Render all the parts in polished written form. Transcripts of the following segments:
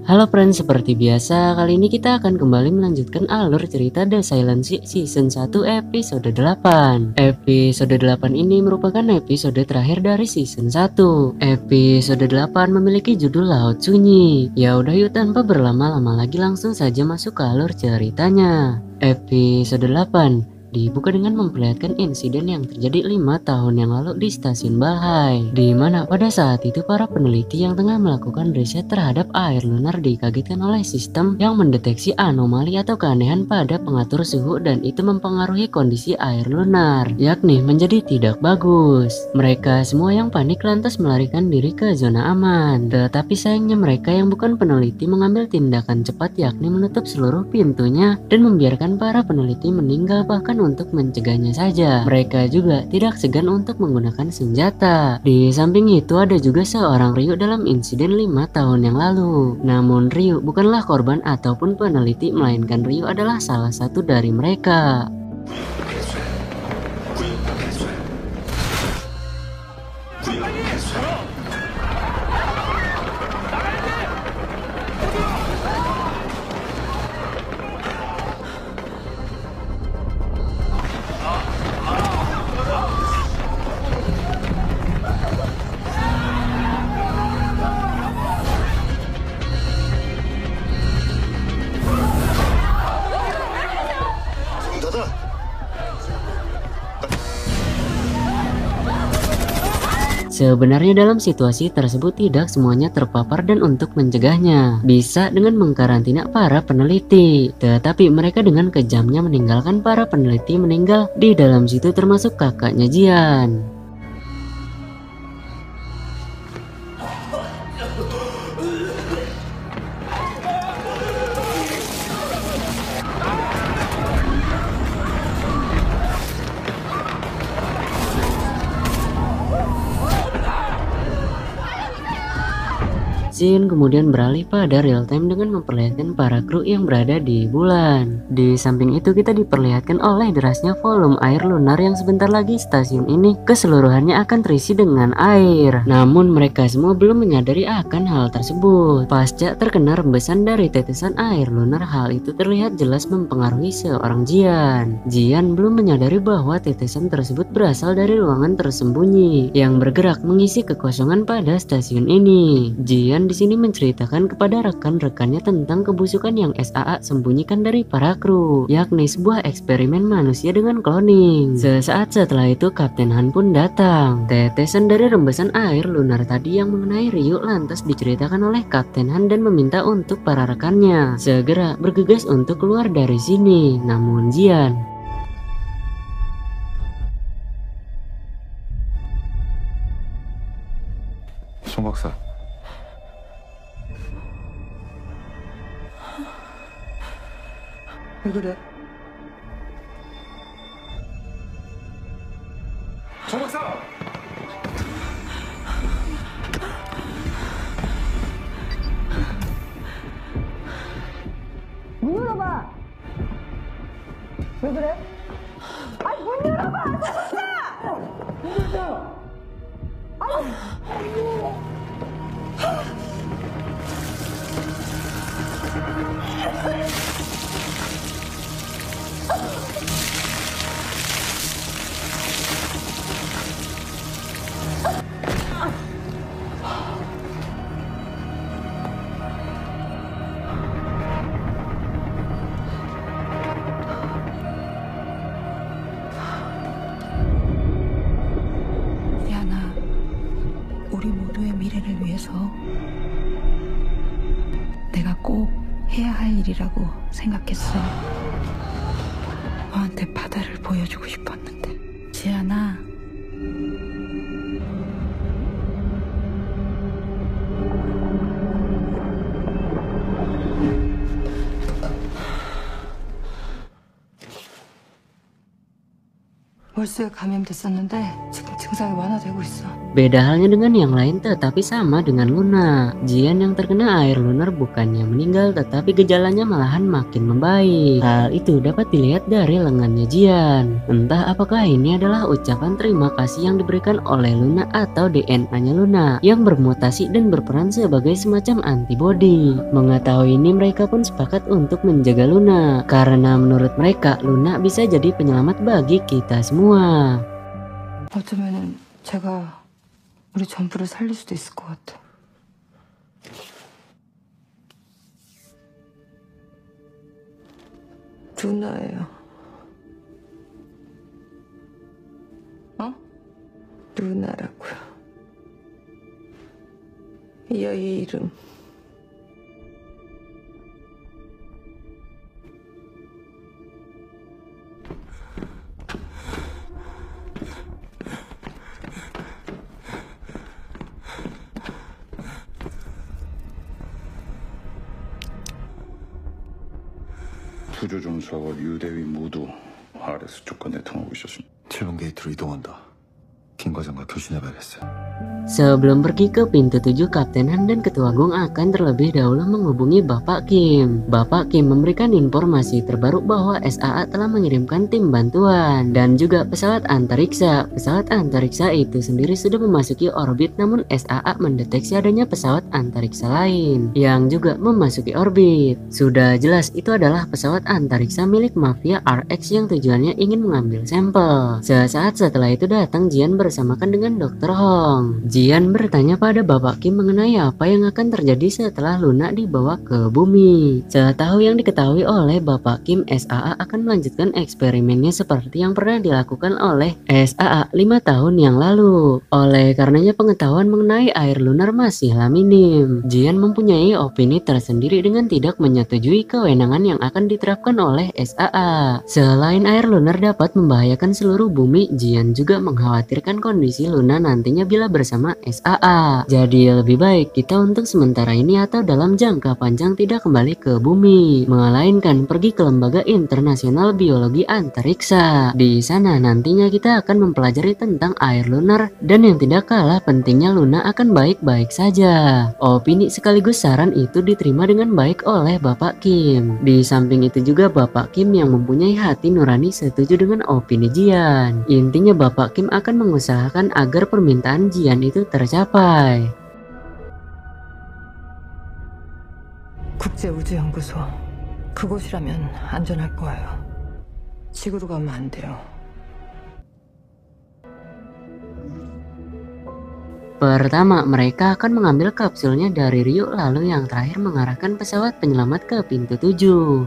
Halo friends, seperti biasa, kali ini kita akan kembali melanjutkan alur cerita The Silent Sea Season 1 episode 8. Episode 8 ini merupakan episode terakhir dari Season 1. Episode 8 memiliki judul Laut Sunyi. Ya udah yuk tanpa berlama-lama lagi langsung saja masuk ke alur ceritanya. Episode 8 dibuka dengan memperlihatkan insiden yang terjadi 5 tahun yang lalu di stasiun Balhai, di mana pada saat itu para peneliti yang tengah melakukan riset terhadap air lunar dikagetkan oleh sistem yang mendeteksi anomali atau keanehan pada pengatur suhu, dan itu mempengaruhi kondisi air lunar, yakni menjadi tidak bagus. Mereka semua yang panik lantas melarikan diri ke zona aman, tetapi sayangnya mereka yang bukan peneliti mengambil tindakan cepat, yakni menutup seluruh pintunya dan membiarkan para peneliti meninggal. Bahkan untuk mencegahnya saja, mereka juga tidak segan untuk menggunakan senjata. Di samping itu ada juga seorang Ryu dalam insiden 5 tahun yang lalu. Namun Ryu bukanlah korban ataupun peneliti, melainkan Ryu adalah salah satu dari mereka. Sebenarnya dalam situasi tersebut tidak semuanya terpapar, dan untuk mencegahnya bisa dengan mengkarantina para peneliti. Tetapi mereka dengan kejamnya meninggalkan para peneliti meninggal di dalam situ, termasuk kakaknya Jian. Scene kemudian beralih pada real time dengan memperlihatkan para kru yang berada di bulan. Di samping itu kita diperlihatkan oleh derasnya volume air lunar yang sebentar lagi stasiun ini keseluruhannya akan terisi dengan air. Namun mereka semua belum menyadari akan hal tersebut. Pasca terkena rembesan dari tetesan air lunar, hal itu terlihat jelas mempengaruhi seorang Jian. Jian belum menyadari bahwa tetesan tersebut berasal dari ruangan tersembunyi yang bergerak mengisi kekosongan pada stasiun ini. Jian di sini menceritakan kepada rekan-rekannya tentang kebusukan yang SAA sembunyikan dari para kru, yakni sebuah eksperimen manusia dengan cloning. Sesaat setelah itu Kapten Han pun datang. Tetesan dari rembesan air lunar tadi yang mengenai Ryu lantas diceritakan oleh Kapten Han dan meminta untuk para rekannya segera bergegas untuk keluar dari sini. Namun Jian 송 박사, 왜 그래? 송 박사! 문 열어봐. 왜 그래? 아니 문 열어봐. 문 열자. 야나, 우리 모두의 미래를 위해서 내가 꼭 해야 할 일이라고 생각했어. 너한테 바다를 보여주고 싶었는데. 지안아, 왜? 월수에 감염됐었는데 지금 증상이 완화되고 있어. Beda halnya dengan yang lain tetapi sama dengan Luna. Jian yang terkena air lunar bukannya meninggal tetapi gejalanya malahan makin membaik. Hal itu dapat dilihat dari lengannya Jian. Entah apakah ini adalah ucapan terima kasih yang diberikan oleh Luna atau DNA-nya Luna yang bermutasi dan berperan sebagai semacam antibodi. Mengetahui ini mereka pun sepakat untuk menjaga Luna karena menurut mereka Luna bisa jadi penyelamat bagi kita semua. 어쩌면은 제가 우리 전부를 살릴 수도 있을 것 같아. 루나예요. 어? 루나라고요. 이 아이의 이름. 구조조무사와 유대위 모두 RS 조건에 당하고 있었습니다. 7번 게이트로 이동한다. 김 과장과 교신해봐야겠어요. Sebelum pergi ke pintu 7, Kapten Han dan Ketua Gong akan terlebih dahulu menghubungi Bapak Kim. Bapak Kim memberikan informasi terbaru bahwa SAA telah mengirimkan tim bantuan dan juga pesawat antariksa. Pesawat antariksa itu sendiri sudah memasuki orbit, namun SAA mendeteksi adanya pesawat antariksa lain yang juga memasuki orbit. Sudah jelas itu adalah pesawat antariksa milik Mafia RX yang tujuannya ingin mengambil sampel. Sesaat setelah itu datang Jian bersamakan dengan Dr. Hong. Jian bertanya pada Bapak Kim mengenai apa yang akan terjadi setelah Luna dibawa ke bumi. Setahu yang diketahui oleh Bapak Kim, SAA akan melanjutkan eksperimennya seperti yang pernah dilakukan oleh SAA 5 tahun yang lalu. Oleh karenanya pengetahuan mengenai air lunar masihlah minim. Jian mempunyai opini tersendiri dengan tidak menyetujui kewenangan yang akan diterapkan oleh SAA. Selain air lunar dapat membahayakan seluruh bumi, Jian juga mengkhawatirkan kondisi Luna nantinya bila bersama SAA. Jadi lebih baik kita untuk sementara ini atau dalam jangka panjang tidak kembali ke bumi, melainkan pergi ke Lembaga Internasional Biologi Antariksa. Di sana nantinya kita akan mempelajari tentang air lunar dan yang tidak kalah pentingnya Luna akan baik-baik saja. Opini sekaligus saran itu diterima dengan baik oleh Bapak Kim. Di samping itu juga Bapak Kim yang mempunyai hati nurani setuju dengan opini Jian. Intinya Bapak Kim akan mengusahakan agar permintaan Jian itu tercapai. 국제우주연구소. 그곳이라면 안전할 거예요. 지구로 가면 안 돼요. Pertama, mereka akan mengambil kapsulnya dari Ryu, lalu yang terakhir mengarahkan pesawat penyelamat ke pintu 7.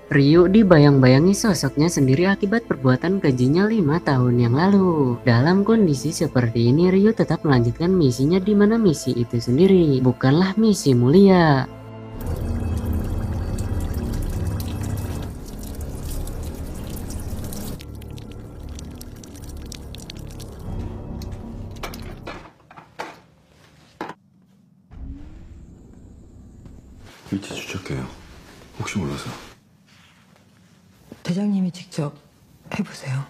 Ryu dibayang-bayangi sosoknya sendiri akibat perbuatan kejinya 5 tahun yang lalu. Dalam kondisi seperti ini, Ryu tetap melanjutkan misinya di mana misi itu sendiri bukanlah misi mulia. 위치 추적해요. 혹시 몰라서. 대장님이 직접 해보세요.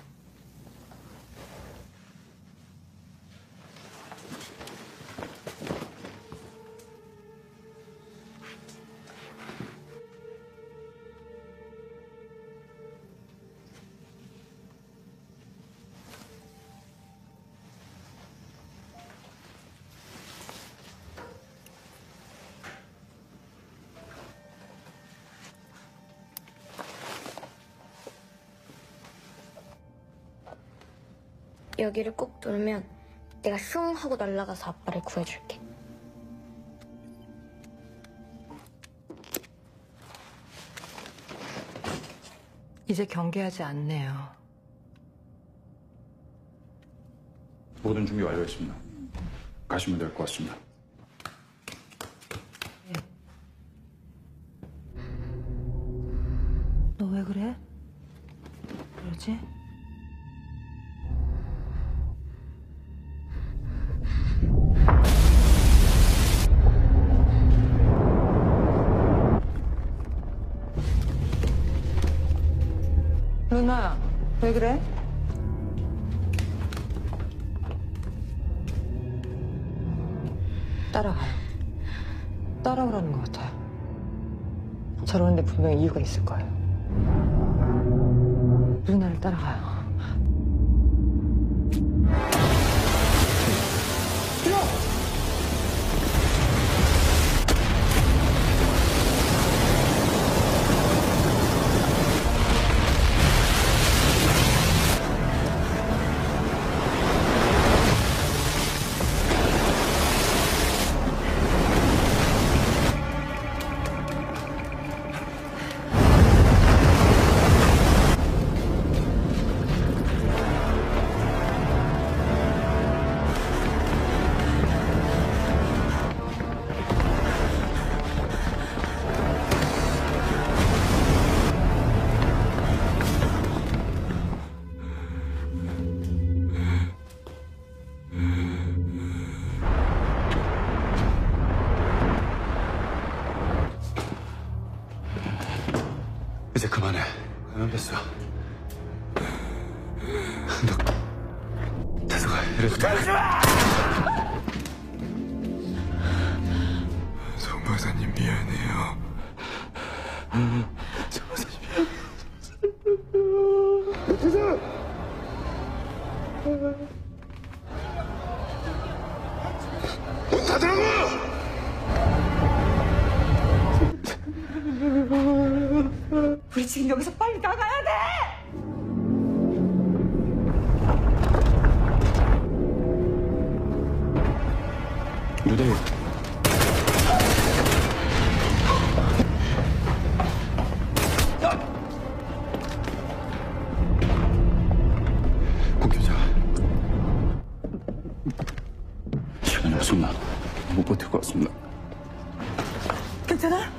여기를 꾹 누르면 내가 슝 하고 날아가서 아빠를 구해줄게. 이제 경계하지 않네요. 모든 준비 완료했습니다. 가시면 될 것 같습니다. 너 왜 그래? 누나, 왜 그래? 따라가요. 따라오라는 것 같아요. 저러는데 분명히 이유가 있을 거예요. 누나를 따라가요. 이제 그만해. 안 됐어. 너 태서가 이래도 돼. 송 박사님 미안해요. 송 박사님 미안해요. 태서! 문 닫으라고! 우리 지금 여기서 빨리 나가야 돼! 유대. 공교자. 시간이 없습니다. 못 버틸 것 같습니다. 괜찮아?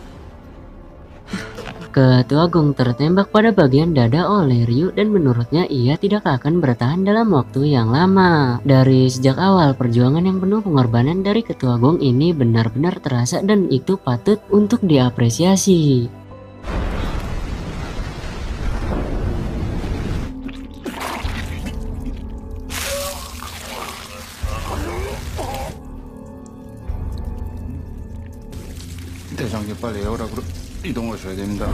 Ketua Gong tertembak pada bagian dada oleh Ryu dan menurutnya ia tidak akan bertahan dalam waktu yang lama. Dari sejak awal perjuangan yang penuh pengorbanan dari Ketua Gong ini benar-benar terasa dan itu patut untuk diapresiasi. 대장님 빨리 에어락으로 이동하셔야 됩니다.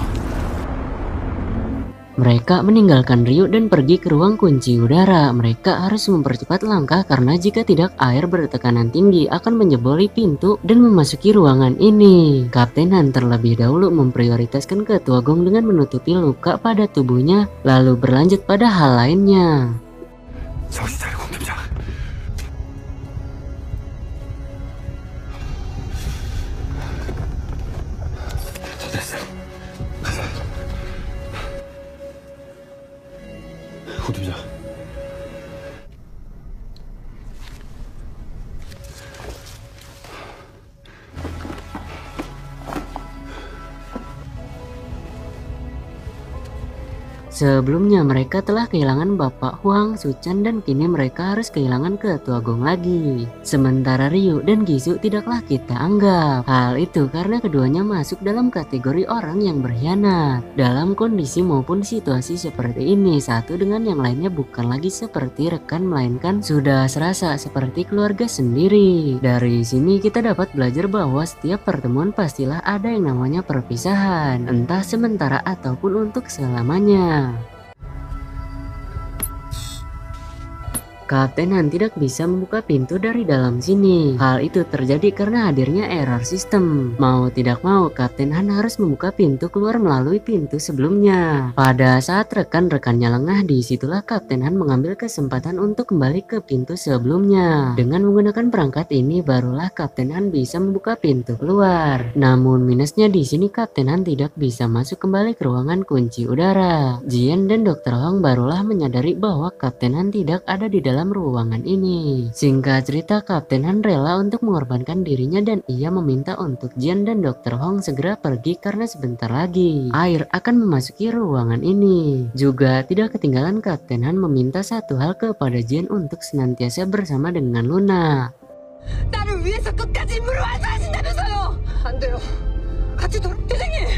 Mereka meninggalkan Ryu dan pergi ke ruang kunci udara. Mereka harus mempercepat langkah karena jika tidak air bertekanan tinggi akan menjeboli pintu dan memasuki ruangan ini. Kapten Han terlebih dahulu memprioritaskan Ketua Gong dengan menutupi luka pada tubuhnya lalu berlanjut pada hal lainnya. 정신 차려 공팀장. 다 됐어. 가자. 공팀장. Sebelumnya mereka telah kehilangan Bapak Huang Suchan dan kini mereka harus kehilangan Ketua Gong lagi. Sementara Ryu dan Gizu tidaklah kita anggap. Hal itu karena keduanya masuk dalam kategori orang yang berkhianat. Dalam kondisi maupun situasi seperti ini, satu dengan yang lainnya bukan lagi seperti rekan melainkan sudah serasa seperti keluarga sendiri. Dari sini kita dapat belajar bahwa setiap pertemuan pastilah ada yang namanya perpisahan, entah sementara ataupun untuk selamanya. Kapten Han tidak bisa membuka pintu dari dalam sini. Hal itu terjadi karena hadirnya error sistem. Mau tidak mau, Kapten Han harus membuka pintu keluar melalui pintu sebelumnya. Pada saat rekan-rekannya lengah, disitulah Kapten Han mengambil kesempatan untuk kembali ke pintu sebelumnya. Dengan menggunakan perangkat ini, barulah Kapten Han bisa membuka pintu keluar. Namun minusnya di sini Kapten Han tidak bisa masuk kembali ke ruangan kunci udara. Jian dan Dr. Hong barulah menyadari bahwa Kapten Han tidak ada di dalam ruangan ini. Singkat cerita, Kapten Han rela untuk mengorbankan dirinya dan ia meminta untuk Jian dan Dr. Hong segera pergi karena sebentar lagi air akan memasuki ruangan ini. Juga tidak ketinggalan Kapten Han meminta satu hal kepada Jian untuk senantiasa bersama dengan Luna. 나를 위해서 끝까지 임무를 완수하신다면서요! 안 돼요. 같이 대장님!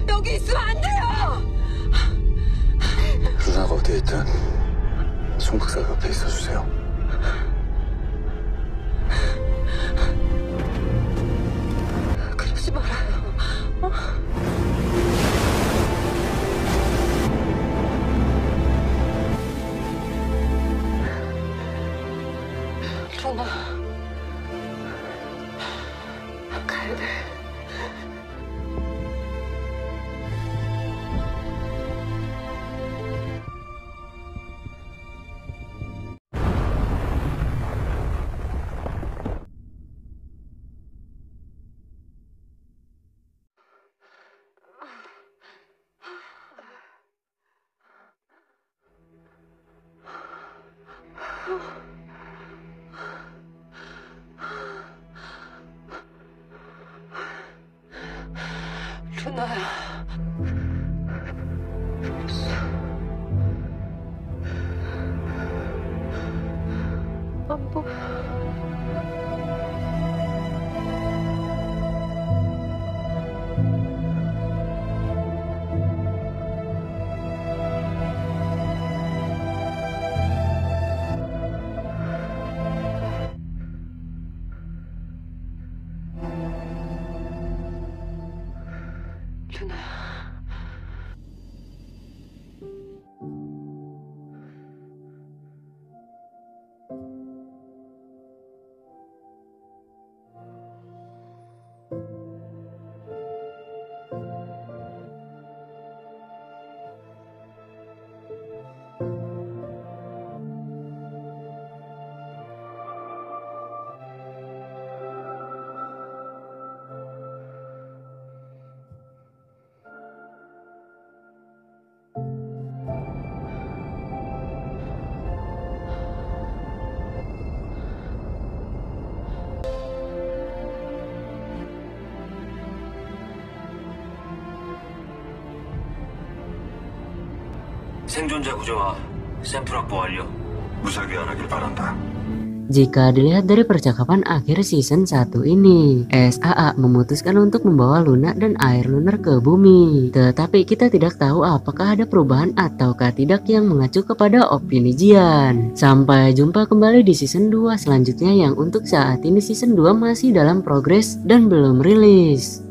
여기 있으면 안 돼요! 누나가 어디에 있든 송 박사 옆에 있어주세요. 그러지 말아요. 누나, 가야 돼. 누나야. 안 보여. 누나야. 생존자 구조와 샘플 확보 완료. 무사하게 안 하길 바란다. Jika dilihat dari percakapan akhir season 1 ini, SAA memutuskan untuk membawa Luna dan Air Lunar ke bumi. Tetapi kita tidak tahu apakah ada perubahan ataukah tidak yang mengacu kepada opini Jian. Sampai jumpa kembali di season 2 selanjutnya yang untuk saat ini season 2 masih dalam progres dan belum rilis.